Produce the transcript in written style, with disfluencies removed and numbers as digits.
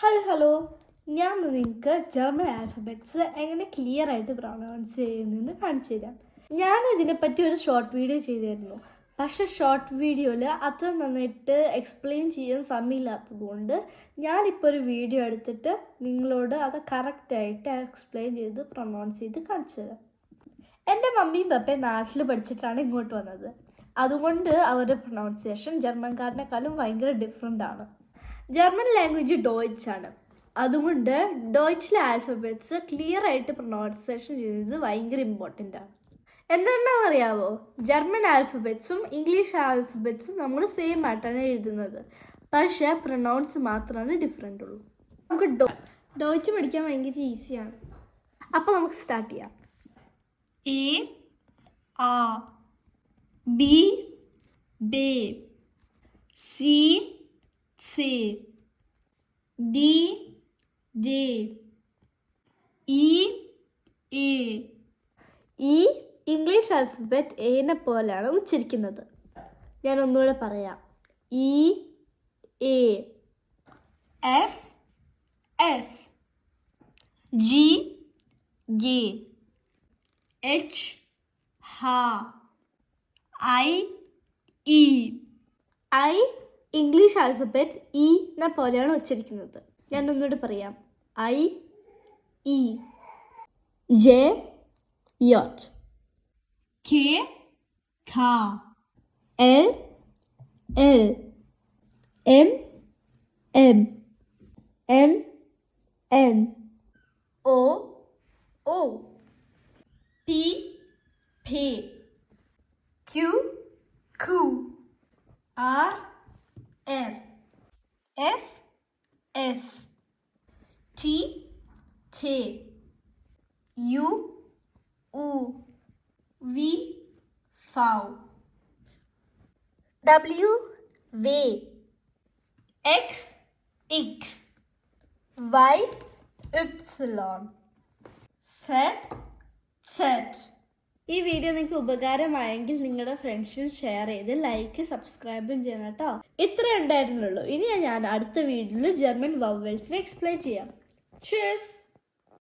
Hello ഞാൻ നിങ്ങൾക്ക് German alphabets എങ്ങനെ ക്ലിയർ ആയിട്ട് പ്രൊനൗൺസ് ചെയ്യുന്നതെന്ന് കാണിച്ചു തരാം. ഞാൻ ഇതിനെപ്പറ്റി ഒരു ഷോർട്ട് വീഡിയോ ചെയ്തിരുന്നു. പക്ഷെ ഷോർട്ട് വീഡിയോയിൽ അത്ര നന്നായിട്ട് എക്സ്പ്ലെയിൻ ചെയ്യാൻ സമയമില്ലാത്തത് കൊണ്ട് ഞാനിപ്പോൾ ഒരു വീഡിയോ എടുത്തിട്ട് നിങ്ങളോട് അത് കറക്റ്റായിട്ട് എക്സ്പ്ലെയിൻ ചെയ്ത് പ്രൊനൗൺസ് ചെയ്ത് കാണിച്ചു തരാം. എൻ്റെ മമ്മിയും പപ്പയും നാട്ടിൽ പഠിച്ചിട്ടാണ് ഇങ്ങോട്ട് വന്നത്. അതുകൊണ്ട് അവരുടെ പ്രൊനൗൺസിയേഷൻ ജർമ്മൻകാരനെക്കാളും ഭയങ്കര ഡിഫറെൻ്റ് ആണ്. ജർമ്മൻ ലാംഗ്വേജ് ഡോയ്ച്ച് ആണ്. അതുകൊണ്ട് ഡോയ്ച്ചിലെ ആൽഫബറ്റ്സ് ക്ലിയർ ആയിട്ട് പ്രൊനൗൺസിയേഷൻ ചെയ്യുന്നത് ഭയങ്കര ഇമ്പോർട്ടൻ്റ് ആണ്. എന്താണെന്ന് അറിയാവോ, ജർമ്മൻ ആൽഫബറ്റ്സും ഇംഗ്ലീഷ് ആൽഫബറ്റ്സും നമ്മൾ സെയിം ആയിട്ടാണ് എഴുതുന്നത്. പക്ഷേ പ്രൊനൗൺസ് മാത്രമാണ് ഡിഫറെൻ്റ് ഉള്ളൂ. നമുക്ക് ഡോയ്ച്ച് പഠിക്കാൻ ഭയങ്കര ഈസിയാണ്. അപ്പോൾ നമുക്ക് സ്റ്റാർട്ട് ചെയ്യാം. A, A, B, B, C, C, D, D, E, A. ഈ ഇംഗ്ലീഷ് ആൽഫബറ്റ് എനെ പോലെയാണ് ഉച്ചരിക്കുന്നത്. ഞാൻ ഒന്നുകൂടെ പറയാം. E, A, F, F, G, G, H, H, I, E. I English alphabet ഇനെ പോലെയാണ് ഉച്ചരിക്കുന്നത്. ഞാൻ ഒന്നുകൂടെ പറയാം. I, E, J, yacht, K, K, L, L, M, M, N, N, O, O, P, P, Q, Q, R, R, S, S, T, T, U, U, V, V, W, V, X, X, Y, Y, Z, Z. ഈ video നിങ്ങൾക്ക് ഉപകാരമായെങ്കിൽ നിങ്ങളുടെ ഫ്രണ്ട്സിന് share ചെയ്ത് like സബ്സ്ക്രൈബും ചെയ്യണം കേട്ടോ. ഇത്രേ ഉണ്ടായിരുന്നുള്ളൂ. ഇനി ഞാൻ അടുത്ത വീഡിയോയിൽ ജർമ്മൻ വവൽസിനെ എക്സ്പ്ലെയിൻ ചെയ്യാം. Tschüss.